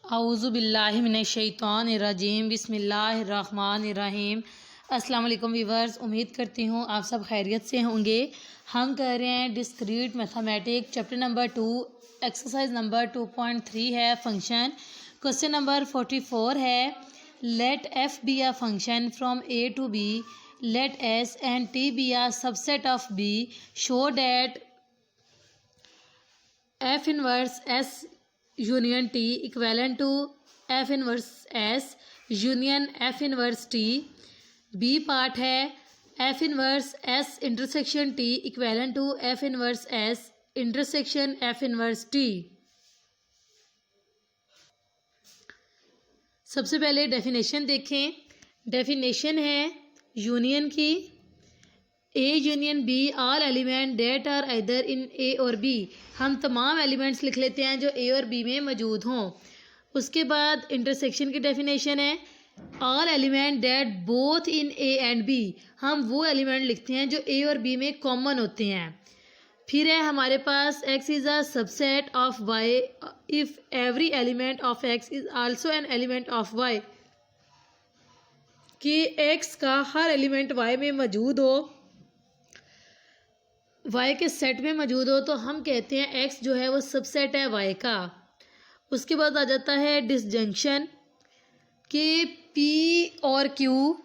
औज़ु बिल्लाहि मिनश्शैतानिर्रजीम बिस्मिल्लाहिर्रहमानिर्रहीम। अस्सलाम वालेकुम वीवर्स, उम्मीद करती हूँ आप सब खैरियत से होंगे। हम कर रहे हैं discrete mathematics chapter number 2 exercise number 2.3 है फंक्शन। क्वेश्चन नंबर 44 है let F be a function from A to B, let S and T be a subset of B, show that F inverse S union T equivalent to F inverse S union F inverse T. B part है F inverse S intersection T equivalent to F inverse S intersection F inverse T. सबसे पहले definition देखें। Definition है union की, A union B all element that are either in A और B. हम तमाम elements लिख लेते हैं जो ए और बी में मौजूद हों। उसके बाद इंटरसेक्शन की डेफिनेशन है all element that both in A and B. हम वो एलिमेंट लिखते हैं जो ए और बी में कॉमन होते हैं। फिर है हमारे पास X is a subset of Y if every element of X is also an element of Y, कि एक्स का हर एलिमेंट वाई में मौजूद हो, वाई के सेट में मौजूद हो, तो हम कहते हैं एक्स जो है वो सबसेट है वाई का। उसके बाद आ जाता है डिसजंक्शन कि पी और क्यू,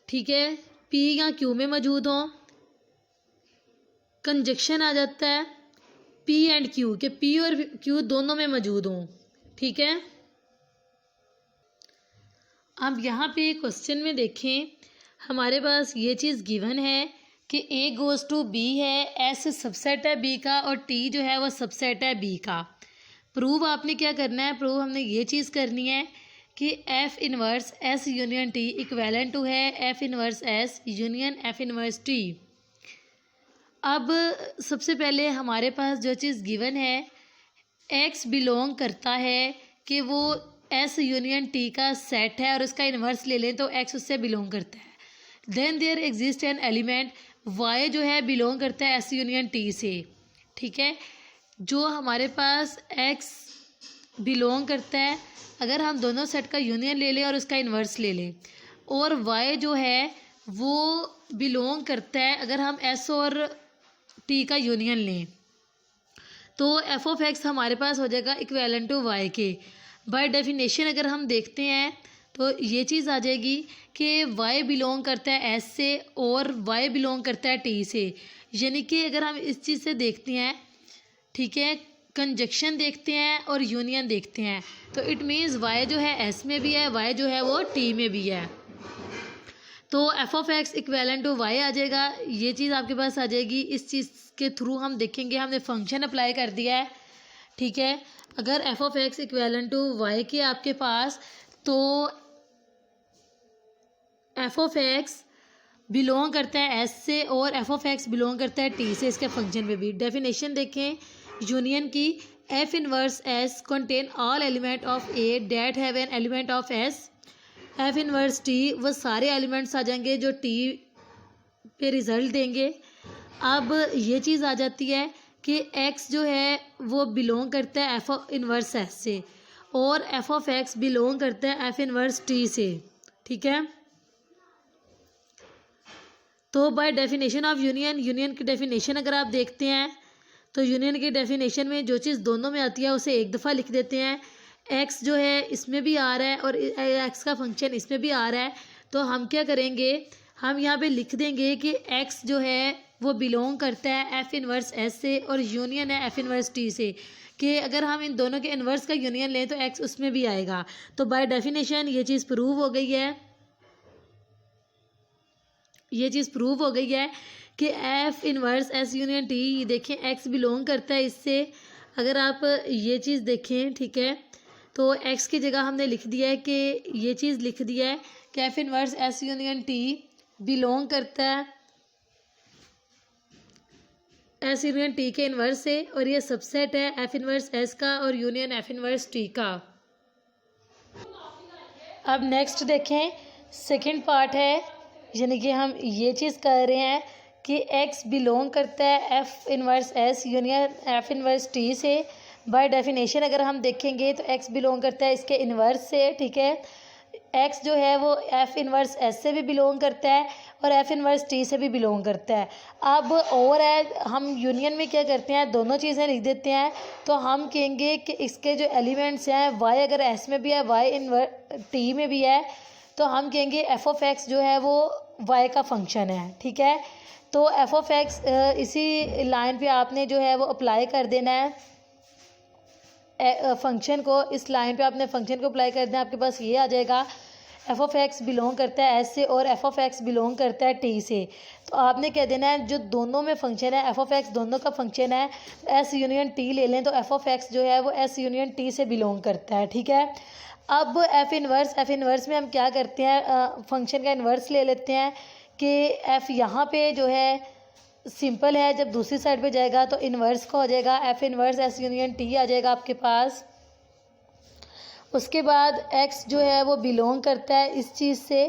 ठीक है, पी या क्यू में मौजूद हो। कंजक्शन आ जाता है पी एंड क्यू, कि पी और क्यू दोनों में मौजूद हों, ठीक है। अब यहाँ पे क्वेश्चन में देखें, हमारे पास ये चीज़ गिवन है कि ए गोज़ टू बी है, एस सबसेट है बी का और टी जो है वो सबसेट है बी का। प्रूव आपने क्या करना है, प्रूव हमने ये चीज़ करनी है कि F inverse S union T equivalent to है F inverse S union F inverse T. अब सबसे पहले हमारे पास जो चीज़ गिवन है, एक्स बिलोंग करता है कि वो एस यूनियन टी का सेट है और उसका इन्वर्स ले लें तो एक्स उससे बिलोंग करता है। Then there exist an element Y जो है बिलोंग करता है एस यूनियन टी से, ठीक है। जो हमारे पास एक्स बिलोंग करता है, अगर हम दोनों सेट का यूनियन ले लें और उसका इन्वर्स ले लें, और वाई जो है वो बिलोंग करता है अगर हम एस और टी का यूनियन लें, तो एफ ऑफ एक्स हमारे पास हो जाएगा इक्वेलेंट टू वाई के। बाय डेफिनेशन अगर हम देखते हैं तो ये चीज़ आ जाएगी कि y बिलोंग करता है s से और y बिलोंग करता है t से। यानी कि अगर हम इस चीज़ से देखते हैं, ठीक है, कंजक्शन देखते हैं और यूनियन देखते हैं, तो इट मीन्स y जो है s में भी है, y जो है वो t में भी है। तो F of X equivalent to Y आ जाएगा, ये चीज़ आपके पास आ जाएगी। इस चीज़ के थ्रू हम देखेंगे, हमने फंक्शन अप्लाई कर दिया है, ठीक है। अगर F of X equivalent to Y के आपके पास, तो एफ ऑफ एक्स बिलोंग करता है एस से और एफ ऑफ एक्स बिलोंग करता है टी से, इसके फंक्शन में भी। डेफिनेशन देखें यूनियन की, F inverse S contain all element of A that have an element of S. F inverse T वो सारे एलिमेंट्स आ जाएंगे जो टी पे रिजल्ट देंगे। अब ये चीज़ आ जाती है कि एक्स जो है वो बिलोंग करता है एफ इनवर्स एस से और एफ ऑफ एक्स बिलोंग करता है एफ इनवर्स टी से, ठीक है। तो by definition of union, union की डेफिनेशन अगर आप देखते हैं तो यूनियन की डेफिनेशन में जो चीज़ दोनों में आती है उसे एक दफ़ा लिख देते हैं। एक्स जो है इसमें भी आ रहा है और एक्स का फंक्शन इसमें भी आ रहा है, तो हम क्या करेंगे, हम यहाँ पे लिख देंगे कि एक्स जो है वो बिलोंग करता है एफ इनवर्स एस से और यूनियन है एफ इनवर्स टी से, कि अगर हम इन दोनों के इन्वर्स का यूनियन लें तो एक्स उसमें भी आएगा। तो बाय डेफिनेशन ये चीज़ प्रूव हो गई है, ये चीज़ प्रूव हो गई है कि F inverse S union T, देखें एक्स बिलोंग करता है इससे। अगर आप ये चीज़ देखें, ठीक है, तो एक्स की जगह हमने लिख दिया है कि ये चीज़ लिख दिया है कि F inverse S union T belong करता है एस यूनियन टी के इन्वर्स से और ये सबसेट है एफ इनवर्स एस का और यूनियन एफ इनवर्स टी का। अब नेक्स्ट देखें, सेकंड पार्ट है, यानी कि हम ये चीज़ कर रहे हैं कि एक्स बिलोंग करता है F inverse S union F inverse T से। बाय डेफिनेशन अगर हम देखेंगे तो एक्स बिलोंग करता है इसके इन्वर्स से, ठीक है। एक्स जो है वो एफ इन्वर्स एस से भी बिलोंग करता है और एफ इन्वर्स टी से भी बिलोंग करता है। अब और है, हम यूनियन में क्या करते हैं, दोनों चीज़ें लिख देते हैं। तो हम कहेंगे कि इसके जो एलिमेंट्स हैं, वाई अगर एस में भी है, वाई इन्वर्स टी में भी है, तो हम कहेंगे एफ ऑफ एक्स जो है वो वाई का फंक्शन है, ठीक है। तो एफ ऑफ एक्स इसी लाइन पे आपने जो है वो अप्लाई कर देना है फंक्शन को। इस लाइन पे आपने फंक्शन को अप्लाई कर देना, आपके पास ये आ जाएगा एफ ऑफ एक्स बिलोंग करता है एस से और एफ ऑफ एक्स बिलोंग करता है टी से। तो आपने कह देना है जो दोनों में फंक्शन है, एफ ऑफ एक्स दोनों का फंक्शन है, एस यूनियन टी ले लें तो एफ ऑफ एक्स जो है वो एस यूनियन टी से बिलोंग करता है, ठीक है। अब एफ इन्वर्स में हम क्या करते हैं, फंक्शन का इन्वर्स ले लेते हैं कि एफ यहाँ पे जो है सिंपल है, जब दूसरी साइड पे जाएगा तो इन्वर्स का हो जाएगा, F inverse S union T आ जाएगा आपके पास। उसके बाद एक्स जो है वो बिलोंग करता है इस चीज़ से।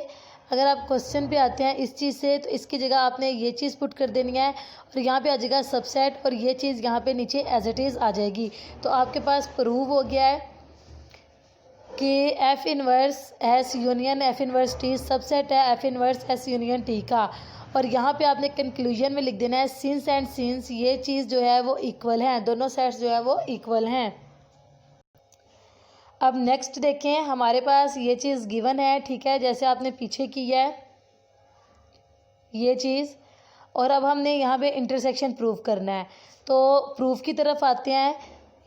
अगर आप क्वेश्चन पे आते हैं इस चीज़ से, तो इसकी जगह आपने ये चीज़ पुट कर देनी है और यहाँ पे आ जाएगा सबसेट और ये चीज़ यहाँ पे नीचे एज इट इज़ आ जाएगी। तो आपके पास प्रूव हो गया है कि F inverse S union F inverse T subset है F inverse S union T का। और यहाँ पे आपने कंक्लूजन में लिख देना है सिंस एंड सिंस ये चीज़ जो है वो इक्वल है, दोनों सेट्स जो है वो इक्वल हैं। अब नेक्स्ट देखें, हमारे पास ये चीज़ गिवन है, ठीक है, जैसे आपने पीछे की है ये चीज़। और अब हमने यहाँ पे इंटरसेक्शन प्रूव करना है, तो प्रूफ की तरफ आते हैं।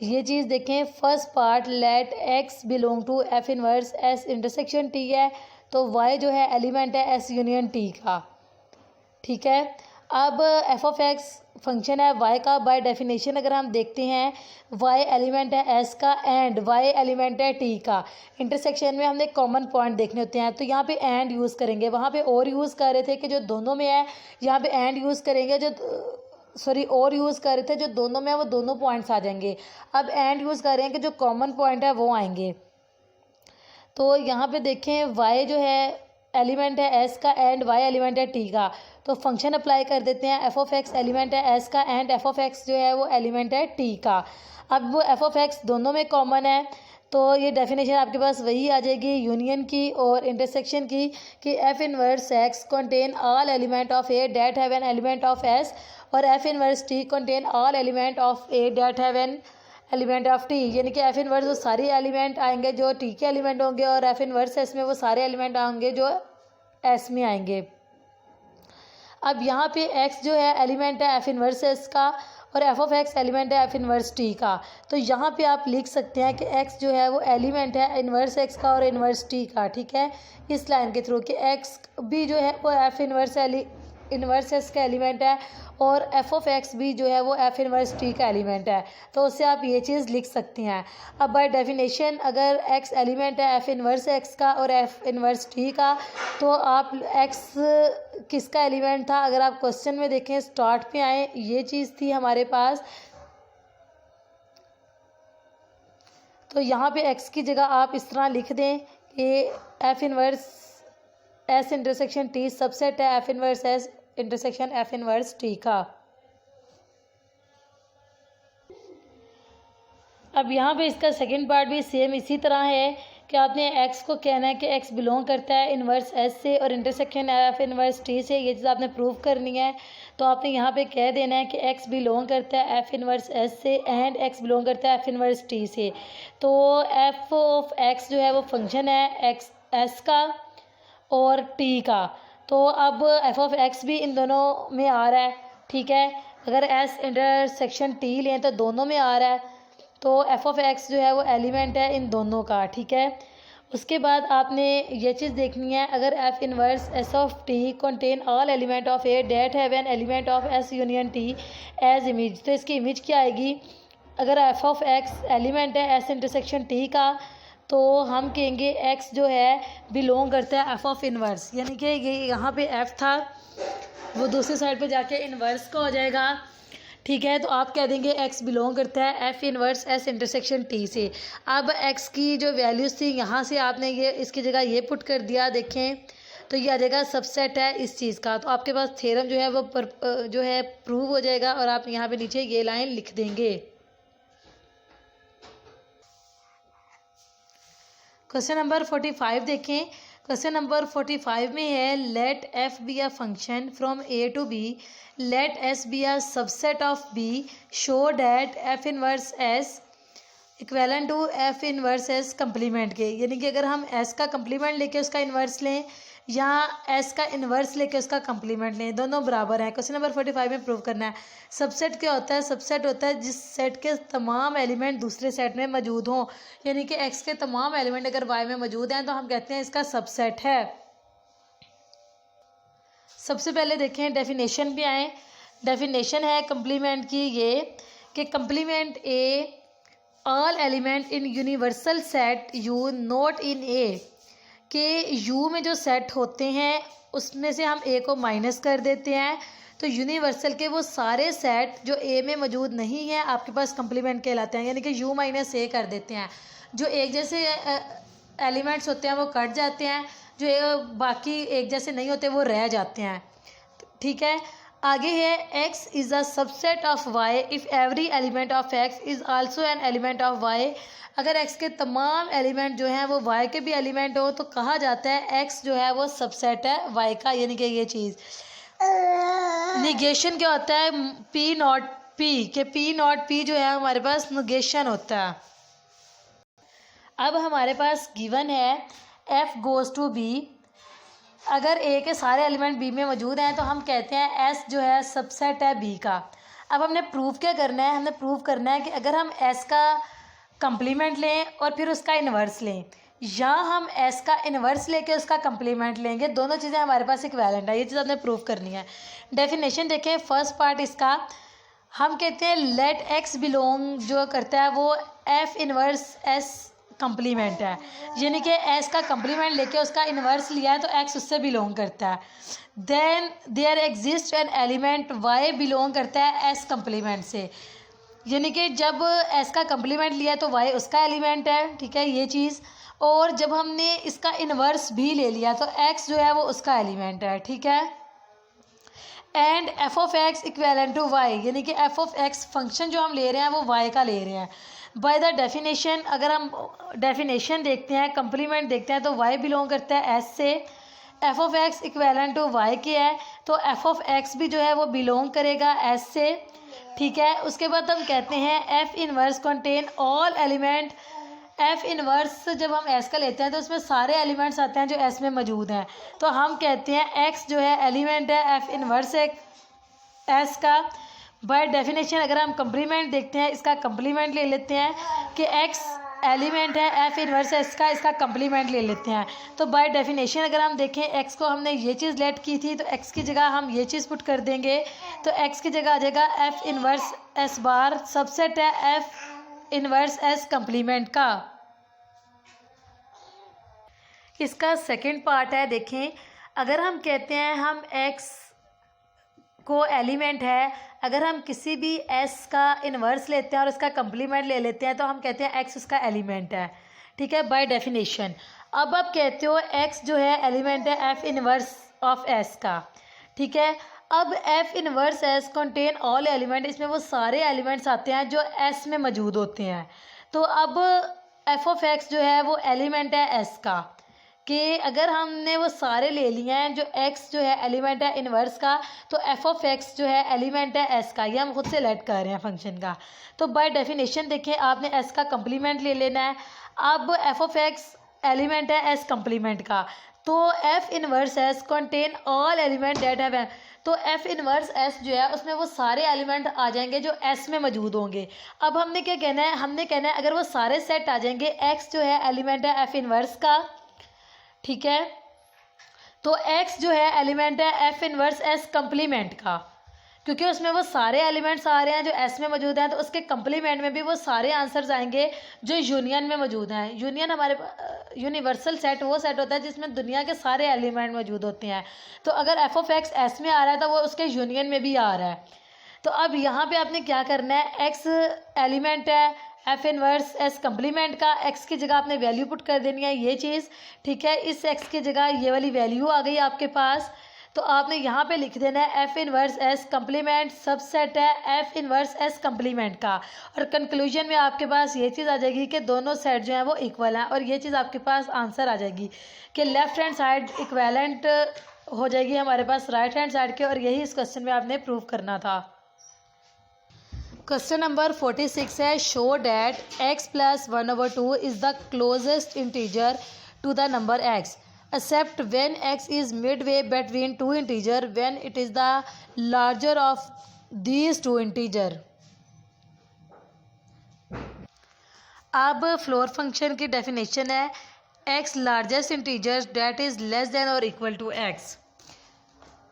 ये चीज़ देखें, first part let X belong to F inverse S intersection T है, तो वाई जो है एलिमेंट है एस यूनियन टी का, ठीक है। अब एफ ऑफ एक्स फंक्शन है वाई का, बाय डेफिनेशन अगर हम देखते हैं वाई एलिमेंट है एस का एंड वाई एलिमेंट है टी का। इंटरसेक्शन में हमने कॉमन पॉइंट देखने होते हैं, तो यहाँ पे एंड यूज़ करेंगे, वहाँ पे और यूज़ कर रहे थे कि जो दोनों में है, यहाँ पे एंड यूज़ करेंगे, जो और यूज़ कर रहे थे जो दोनों में है वो दोनों पॉइंट्स आ जाएंगे। अब एंड यूज़ कर रहे हैं कि जो कॉमन पॉइंट है वो आएंगे। तो यहाँ पे देखें वाई जो है एलिमेंट है एस का एंड वाई एलिमेंट है टी का, तो फंक्शन अप्लाई कर देते हैं। एफ ऑफ एक्स एलिमेंट है एस का एंड एफ ऑफ एक्स जो है वो एलिमेंट है टी का। अब वो एफ ऑफ एक्स दोनों में कॉमन है, तो ये डेफिनेशन आपके पास वही आ जाएगी यूनियन की और इंटरसेक्शन की कि F inverse X contain all element of A that have an element of S और F inverse T contain all element of A that have an element of T. यानी कि एफ इनवर्स वो सारे element आएंगे जो T के element होंगे और एफ इनवर्स एस में वो सारे एलिमेंट आएंगे जो एस में आएंगे। अब यहाँ पे एक्स जो है एलिमेंट है एफ इनवर्स एस का और एफ ऑफ एक्स एलिमेंट है एफ इनवर्स टी का। तो यहाँ पे आप लिख सकते हैं कि एक्स जो है वो एलिमेंट है इनवर्स एक्स का और इनवर्स टी का, ठीक है, इस लाइन के थ्रू कि एक्स भी जो है वो एफ इनवर्स एस का एलिमेंट है और एफ ऑफ एक्स भी जो है वो एफ इनवर्स टी का एलिमेंट है। तो उससे आप ये चीज़ लिख सकती हैं। अब बाय डेफिनेशन अगर एक्स एलिमेंट है एफ इनवर्स एक्स का और एफ इनवर्स टी का, तो आप एक्स किसका एलिमेंट था, अगर आप क्वेश्चन में देखें स्टार्ट पे आए ये चीज़ थी हमारे पास, तो यहाँ पे एक्स की जगह आप इस तरह लिख दें कि F inverse S intersection T subset है F inverse S intersection F inverse T का। अब यहाँ पे इसका सेकंड पार्ट भी सेम इसी तरह है कि आपने एक्स को कहना है कि एक्स बिलोंग करता है इनवर्स एस से और इंटरसेक्शन एफ इनवर्स टी से, ये चीज़ आपने प्रूव करनी है। तो आपने यहाँ पे कह देना है कि एक्स बिलोंग करता है एफ इनवर्स एस से एंड एक्स बिलोंग करता है एफ इनवर्स टी से। तो एफ ऑफ एक्स जो है वो फंक्शन है एक्स एस का और टी का। तो अब एफ ऑफ एक्स भी इन दोनों में आ रहा है, ठीक है, अगर एस इंटरसेक्शन टी लें तो दोनों में आ रहा है, तो एफ ऑफ एक्स जो है वो एलिमेंट है इन दोनों का, ठीक है। उसके बाद आपने ये चीज़ देखनी है, अगर F inverse S of T contain all element of A that have an element of S union T as image, तो इसकी इमेज क्या आएगी, अगर एफ ऑफ एक्स एलिमेंट है एस इंटरसेक्शन टी का, तो हम कहेंगे एक्स जो है बिलोंग करता है एफ ऑफ इनवर्स, यानी कि ये यहाँ पे एफ था वो दूसरी साइड पे जाके इनवर्स का हो जाएगा, ठीक है। तो आप कह देंगे एक्स बिलोंग करता है F inverse S intersection T से। अब एक्स की जो वैल्यूज़ थी यहाँ से आपने ये इसकी जगह ये पुट कर दिया, देखें तो ये आ जाएगा सबसेट है इस चीज़ का। तो आपके पास थ्योरम जो है वो जो है प्रूव हो जाएगा और आप यहाँ पे नीचे ये लाइन लिख देंगे। क्वेश्चन नंबर 45 देखें। क्वेश्चन नंबर 45 में है let F be a function from A to B, let S be a subset of B, show that F inverse S equivalent to F inverse S complement के। यानी कि अगर हम S का complement लेके उसका इन्वर्स लें या एस का इन्वर्स लेके उसका कंप्लीमेंट लें, दोनों बराबर हैं। क्वेश्चन नंबर 45 में प्रूव करना है। सबसेट क्या होता है? सबसेट होता है जिस सेट के तमाम एलिमेंट दूसरे सेट में मौजूद हों। यानी कि एक्स के तमाम एलिमेंट अगर वाई में मौजूद हैं तो हम कहते हैं इसका सबसेट है। सबसे पहले देखें डेफिनेशन पे आए। डेफिनेशन है कंप्लीमेंट की ये कि complement A all element in universal set U not in A, के यू में जो सेट होते हैं उसमें से हम ए को माइनस कर देते हैं तो यूनिवर्सल के वो सारे सेट जो ए में मौजूद नहीं हैं आपके पास कंप्लीमेंट कहलाते हैं। यानी कि यू माइनस ए कर देते हैं। जो एक जैसे एलिमेंट्स होते हैं वो कट जाते हैं, जो बाकी एक जैसे नहीं होते वो रह जाते हैं। ठीक है, आगे है x is a subset of y if every element of x is also an element of y। अगर x के तमाम एलिमेंट जो हैं वो y के भी एलिमेंट हो तो कहा जाता है x जो है वो सबसेट है y का। यानी कि ये चीज़ निगेशन क्या होता है? p नॉट p के p नॉट p जो है हमारे पास निगेशन होता है। अब हमारे पास गिवन है f गोज़ टू b, अगर ए के सारे एलिमेंट बी में मौजूद हैं तो हम कहते हैं एस जो है सबसेट है बी का। अब हमने प्रूफ क्या करना है? हमने प्रूफ करना है कि अगर हम एस का कंप्लीमेंट लें और फिर उसका इन्वर्स लें या हम एस का इन्वर्स लेके उसका कंप्लीमेंट लेंगे, दोनों चीज़ें हमारे पास इक्विवेलेंट है। ये चीज़ हमने प्रूफ करनी है। डेफिनेशन देखें, फर्स्ट पार्ट इसका हम कहते हैं लेट एक्स बिलोंग जो करता है वो एफ इन्वर्स एस कंप्लीमेंट है। यानी कि एस का कंप्लीमेंट लेके उसका इन्वर्स लिया है तो एक्स उससे बिलोंग करता है। Then there exist an element Y belong करता है एस कंप्लीमेंट से। यानी कि जब एस का कंप्लीमेंट लिया है तो वाई उसका एलिमेंट है। ठीक है, ये चीज़। और जब हमने इसका इन्वर्स भी ले लिया तो एक्स जो है वो उसका एलिमेंट है। ठीक है, and F of X equivalent to Y, यानी कि एफ ऑफ एक्स फंक्शन जो हम ले रहे हैं वो वाई का ले रहे हैं। बाय द डेफिनेशन अगर हम डेफिनेशन देखते हैं, कंप्लीमेंट देखते हैं तो y बिलोंग करता है s से। F of X equivalent to y के है तो एफ ऑफ एक्स भी जो है वो बिलोंग करेगा s से। ठीक है, उसके बाद हम कहते हैं f inverse contain all element. f inverse जब हम s का लेते हैं तो उसमें सारे एलिमेंट्स आते हैं जो s में मौजूद हैं। तो हम कहते हैं x जो है एलिमेंट है f इनवर्स s का। बाय डेफिनेशन अगर हम कंप्लीमेंट देखते हैं, इसका कंप्लीमेंट ले लेते हैं कि x एलिमेंट है एफ इनवर्स एस का, इसका कंप्लीमेंट ले लेते हैं। तो बाय डेफिनेशन अगर हम देखें x को हमने ये चीज़ लेट की थी तो x की जगह हम ये चीज़ पुट कर देंगे तो x की जगह आ जाएगा F inverse S bar subset है एफ इनवर्स एस कंप्लीमेंट का। इसका सेकंड पार्ट है, देखें अगर हम कहते हैं हम x को एलिमेंट है, अगर हम किसी भी s का इन्वर्स लेते हैं और उसका कंप्लीमेंट ले लेते हैं तो हम कहते हैं x उसका एलिमेंट है। ठीक है, बाय डेफिनेशन। अब आप कहते हो x जो है एलिमेंट है f इन्वर्स ऑफ s का। ठीक है, अब f inverse s contain all element, इसमें वो सारे एलिमेंट्स आते हैं जो s में मौजूद होते हैं। तो अब f ऑफ x जो है वो एलिमेंट है s का, कि अगर हमने वो सारे ले लिए हैं जो x जो है एलिमेंट है इन्वर्स का तो f ऑफ x जो है एलिमेंट है s का। ये हम खुद से लेट कर रहे हैं फंक्शन का। तो बाय डेफिनेशन देखें आपने s का कंप्लीमेंट ले लेना है। अब f ऑफ x एलिमेंट है s कंप्लीमेंट का, तो f inverse s contain all element that have, तो f इन्वर्स s जो है उसमें वो सारे एलिमेंट आ जाएंगे जो s में मौजूद होंगे। अब हमने क्या कहना है? हमने कहना है अगर वो सारे सेट आ जाएंगे, x जो है एलिमेंट है f इन्वर्स का। ठीक है, तो x जो है एलिमेंट है f इनवर्स s कंप्लीमेंट का, क्योंकि उसमें वो सारे एलिमेंट्स आ रहे हैं जो s में मौजूद हैं तो उसके कंप्लीमेंट में भी वो सारे आंसर्स आएंगे जो यूनियन में मौजूद हैं। यूनियन हमारे यूनिवर्सल सेट वो सेट होता है जिसमें दुनिया के सारे एलिमेंट मौजूद होते हैं। तो अगर f ऑफ x s में आ रहा है तो वो उसके यूनियन में भी आ रहा है। तो अब यहाँ पे आपने क्या करना है? x एलिमेंट है एफ इनवर्स एस कंप्लीमेंट का, x की जगह आपने वैल्यू पुट कर देनी है ये चीज़। ठीक है, इस x की जगह ये वाली वैल्यू आ गई आपके पास। तो आपने यहाँ पे लिख देना है F inverse S complement subset है एफ इनवर्स एस कम्प्लीमेंट का, और कंक्लूजन में आपके पास ये चीज़ आ जाएगी कि दोनों साइड जो है वो इक्वल हैं, और ये चीज़ आपके पास आंसर आ जाएगी कि लेफ्ट हैंड साइड इक्वेलेंट हो जाएगी हमारे पास राइट हैंड साइड के, और यही इस क्वेश्चन में आपने प्रूव करना था। क्वेश्चन नंबर 46 है, show that x + 1/2 is the closest integer to the number x except when x is midway between two integer when it is the larger of these two integer। अब floor function की definition है x largest integer that is less than और equal to x।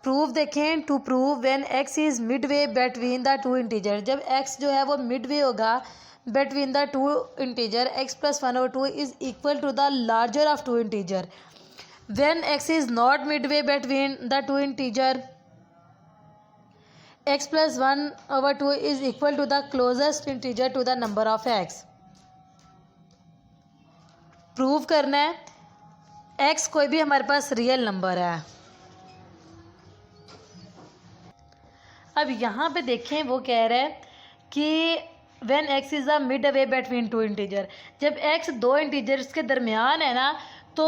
Proof देखें, to prove when x इज midway between the two integer, जब x जो है वो मिडवे होगा between the two integer x + 1/2 is equal to the larger of two integer. When x is not midway between the two integer, x + 1/2 is equal to the closest integer to the number of x। Prove करना है x कोई भी हमारे पास real number है। अब यहाँ पे देखें वो कह रहा है कि when x is the midway between two integer, जब x दो इंटीजर्स के दरमियान है ना, तो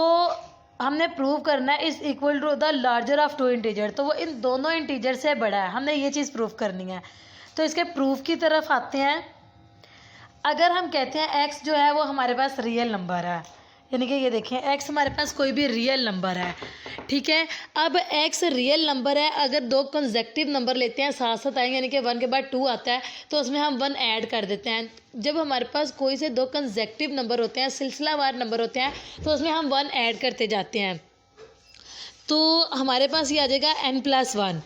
हमने प्रूव करना है is equal to the larger of two integer, तो वो इन दोनों इंटीजर से बड़ा है, हमने ये चीज़ प्रूव करनी है। तो इसके प्रूफ की तरफ आते हैं। अगर हम कहते हैं x जो है वो हमारे पास रियल नंबर है, यानी कि ये देखें x हमारे पास कोई भी रियल नंबर है, ठीक है। अब x रियल नंबर है, अगर दो कंसेक्टिव नंबर लेते हैं साथ साथ आएंगे, यानी कि 1 के बाद 2 आता है, तो उसमें हम 1 ऐड कर देते हैं। जब हमारे पास कोई से दो कंसेक्टिव नंबर होते हैं, सिलसिलावार नंबर होते हैं, तो उसमें हम 1 ऐड करते जाते हैं, तो हमारे पास ये आ जाएगा n+1।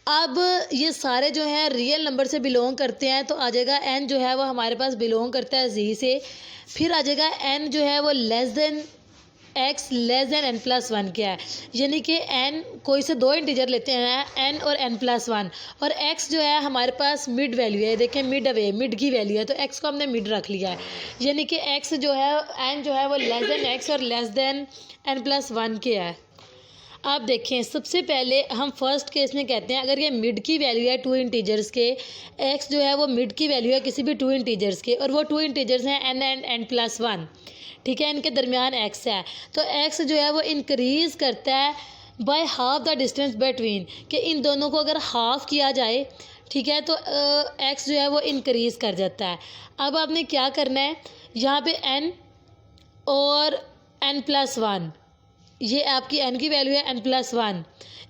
अब ये सारे जो हैं रियल नंबर से बिलोंग करते हैं, तो आ जाएगा n जो है वो हमारे पास बिलोंग करता है z से, फिर आ जाएगा n जो है वो less than x less than n+1 क्या है, यानी कि n कोई से दो इंटीजर लेते हैं n और n+1, और x जो है हमारे पास मिड वैल्यू है, देखें मिड अवे मिड की वैल्यू है, तो x को हमने मिड रख लिया है, यानी कि x जो है n जो है वो लेस देन x और लेस देन n+1 क्या है। आप देखें, सबसे पहले हम फर्स्ट केस में कहते हैं अगर ये मिड की वैल्यू है टू इंटीजर्स के, x जो है वो मिड की वैल्यू है किसी भी टू इंटीजर्स के, और वो टू इंटीजर्स हैं n एंड n+1, ठीक है, इनके दरमियान x है, तो x जो है वो इंक्रीज़ करता है by half the distance between, कि इन दोनों को अगर हाफ किया जाए, ठीक है, तो x जो है वो इंक्रीज़ कर जाता है। अब आपने क्या करना है, यहाँ पे n और n+1, ये आपकी n की वैल्यू है n+1,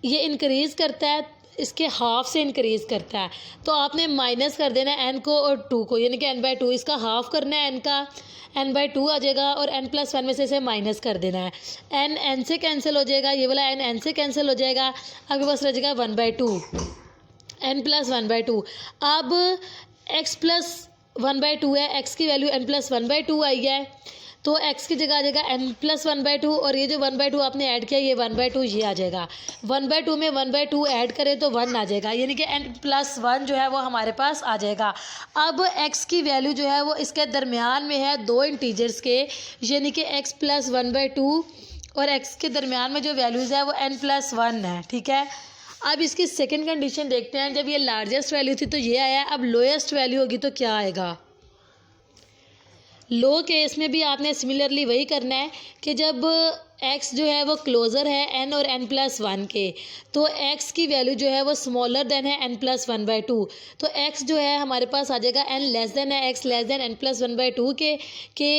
ये इंक्रीज़ करता है, इसके हाफ से इंक्रीज़ करता है, तो आपने माइनस कर देना है n को और 2 को, यानी कि n/2, इसका हाफ करना है n का, n/2 आ जाएगा, और n+1 में से इसे माइनस कर देना है, n से कैंसिल हो जाएगा, ये वाला n से कैंसिल हो जाएगा, आपके पास रह जाएगा 1/2, n+1/2। अब x + 1/2 है, x की वैल्यू n+1/2 आई है, तो x की जगह आ जाएगा n+1/2, और ये जो 1/2 आपने ऐड किया ये 1/2 ये आ जाएगा, 1/2 में 1/2 ऐड करें तो 1 आ जाएगा, यानी कि n+1 जो है वो हमारे पास आ जाएगा। अब x की वैल्यू जो है वो इसके दरमियान में है दो इंटीजर्स के, यानी कि x + 1/2 और x के दरमियान में जो वैल्यूज़ है वो n+1 है, ठीक है। अब इसकी सेकेंड कंडीशन देखते हैं, जब ये लार्जेस्ट वैल्यू थी तो ये आया, अब लोएस्ट वैल्यू होगी तो क्या आएगा। लो केस में भी आपने सिमिलरली वही करना है कि जब x जो है वो क्लोज़र है n और n+1 के, तो x की वैल्यू जो है वो स्मॉलर देन है n+1/2, तो x जो है हमारे पास आ जाएगा n लेस देन है x लेस देन n+1/2 के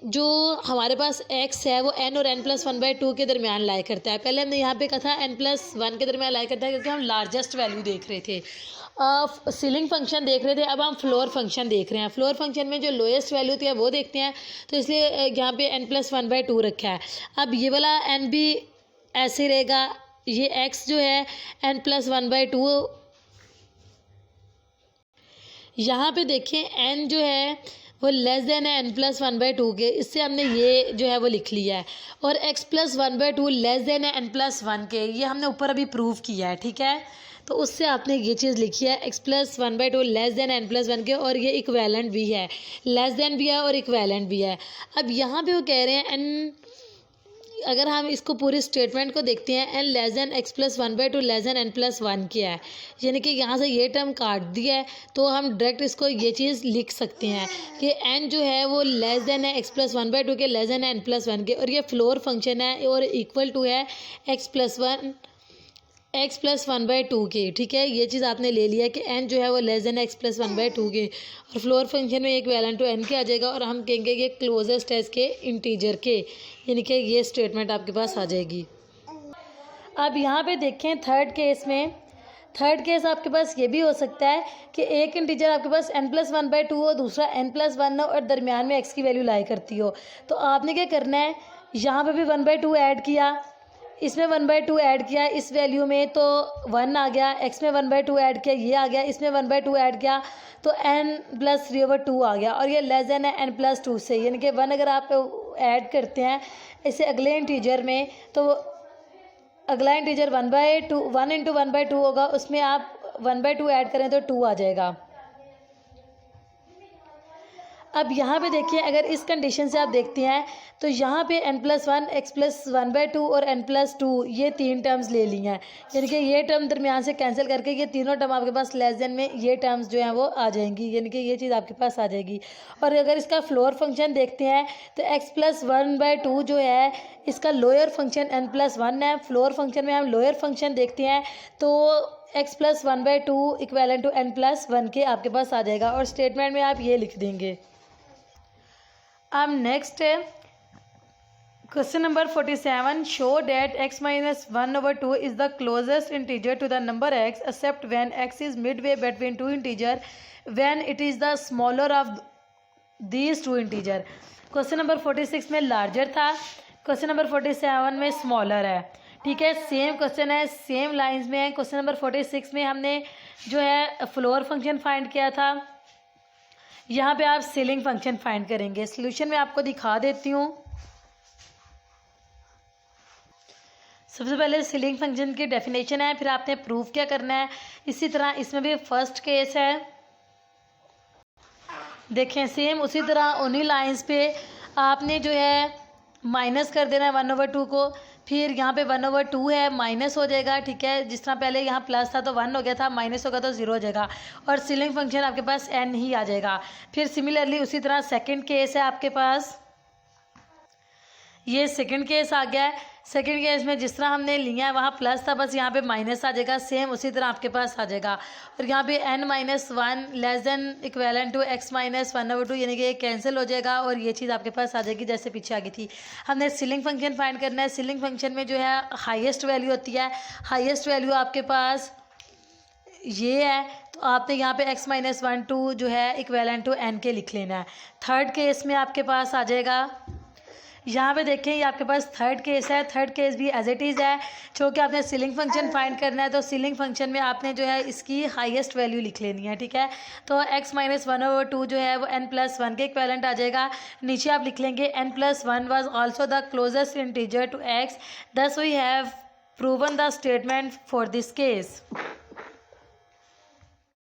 जो हमारे पास x है वो n और n+1/2 के दरमियान लाई करता है। पहले हमने यहाँ पे कहा था n+1 के दरमियान लाई करता है, क्योंकि हम लार्जेस्ट वैल्यू देख रहे थे, सीलिंग फंक्शन देख रहे थे, अब हम फ्लोर फंक्शन देख रहे हैं। फ्लोर फंक्शन में जो लोएस्ट वैल्यू थी वो देखते हैं, तो इसलिए यहाँ पे n+1/2 रखा है। अब ये वाला n भी ऐसे रहेगा, ये x जो है n+1/2, यहाँ पे देखें n जो है वो लेस देन है n+1/2 के, इससे हमने ये जो है वो लिख लिया है, और x + 1/2 लेस देन है n+1 के, ये हमने ऊपर अभी प्रूव किया है, ठीक है। तो उससे आपने ये चीज़ लिखी है x + 1/2 लेस देन n+1 के, और ये इक्वेलेंट भी है, लेस देन भी है और इक्वेलेंट भी है। अब यहाँ पे वो कह रहे हैं n अगर हम इसको पूरी स्टेटमेंट को देखते हैं, N less than X plus one by two less than N plus one किया है, यानी कि यहाँ से ये टर्म काट दिया है, तो हम डायरेक्ट इसको ये चीज़ लिख सकते हैं कि एन जो है वो लेस देन है x plus one by to के, लेस देन है एन प्लस वन के, और ये फ्लोर फंक्शन है और इक्वल टू है x plus one by to के। ठीक है, ये चीज़ आपने ले लिया कि एन जो है वो less than X plus one by to के, और फ्लोर फंक्शन में इक्विवेलेंट टू एन के आ जाएगा, और हम कहेंगे ये क्लोजेस्ट है इसके इंटीजर के, यानी कि ये स्टेटमेंट आपके पास आ जाएगी। अब यहाँ पे देखें थर्ड केस आपके पास ये भी हो सकता है कि एक इंटीजर आपके पास n plus one by to हो, दूसरा n प्लस वन हो, और दरमियान में x की वैल्यू लाई करती हो। तो आपने क्या करना है, यहाँ पे भी वन बाई टू ऐड किया, इसमें वन बाई टू ऐड किया इस वैल्यू में तो वन आ गया, x में वन बाई टू ऐड किया ये आ गया, इसमें वन बाई टू ऐड किया तो n plus three over two आ गया, और ये लेस देन है n प्लस टू से, यानी कि वन अगर आप ऐड करते हैं इसे अगले इंटीजर में, तो अगला integer one by to, one into one by to होगा, उसमें आप वन बाई टू ऐड करें तो टू आ जाएगा। अब यहाँ पे देखिए, अगर इस कंडीशन से आप देखते हैं तो यहाँ पे n plus one, x plus one by to और n प्लस टू, ये तीन टर्म्स ले ली हैं, यानी कि ये टर्म दरमियान से कैंसिल करके ये तीनों टर्म आपके पास लेस देन में ये टर्म्स जो हैं वो आ जाएंगी, यानी कि ये चीज़ आपके पास आ जाएगी। और अगर इसका फ्लोर फंक्शन देखते हैं तो x plus one by two जो है इसका lower function n plus one है, फ्लोर फंक्शन में हम लोअर फंक्शन देखते हैं तो x plus one by two equivalent to n plus one के आपके पास आ जाएगा, और स्टेटमेंट में आप ये लिख देंगे। अब नेक्स्ट है question number 47, show that x minus one over two is the closest integer to the number x except when x is midway between two integer when it is the smaller of these two integer. Question number 46 में larger था, question number 47 में smaller है। ठीक है, same question है, same lines में है। Question number 46 में हमने जो है फ्लोर फंक्शन फाइंड किया था, यहाँ पे आप सीलिंग फंक्शन फाइंड करेंगे। सॉल्यूशन में आपको दिखा देती हूँ। सबसे पहले सीलिंग फंक्शन की डेफिनेशन है, फिर आपने प्रूफ क्या करना है। इसी तरह इसमें भी फर्स्ट केस है, देखें सेम उसी तरह उन्हीं लाइंस पे आपने जो है माइनस कर देना है वन ओवर टू को, फिर यहाँ पे वन ओवर टू है माइनस हो जाएगा। ठीक है, जिस तरह पहले यहाँ प्लस था तो वन हो गया था, माइनस होगा तो ज़ीरो हो जाएगा, और सीलिंग फंक्शन आपके पास n ही आ जाएगा। फिर सिमिलरली उसी तरह सेकंड केस है आपके पास, ये सेकंड केस आ गया है। सेकंड केस में जिस तरह हमने लिया है वहाँ प्लस था, बस यहाँ पे माइनस आ जाएगा, सेम उसी तरह आपके पास आ जाएगा। और यहाँ पे n minus one less than equivalent to x minus one over two, यानी कि ये कैंसिल हो जाएगा और ये चीज़ आपके पास आ जाएगी जैसे पीछे आ गई थी। हमने सीलिंग फंक्शन फाइंड करना है। सीलिंग फंक्शन में जो है हाईएस्ट वैल्यू होती है, हाईएस्ट वैल्यू आपके पास ये है, तो आपने यहाँ पे x माइनस वन टू जो है इक्वेलेंट टू n के लिख लेना है। थर्ड केस में आपके पास आ जाएगा, यहाँ पे देखें ये आपके पास थर्ड केस है। थर्ड केस भी एज इट इज़ है, क्योंकि आपने सीलिंग फंक्शन फाइंड करना है, तो सीलिंग फंक्शन में आपने जो है इसकी हाईएस्ट वैल्यू लिख लेनी है। ठीक है, तो x minus one over two जो है वो n प्लस वन के इक्वेलेंट आ जाएगा। नीचे आप लिख लेंगे n plus one was also the closest integer to x, thus we have proven the statement for this case.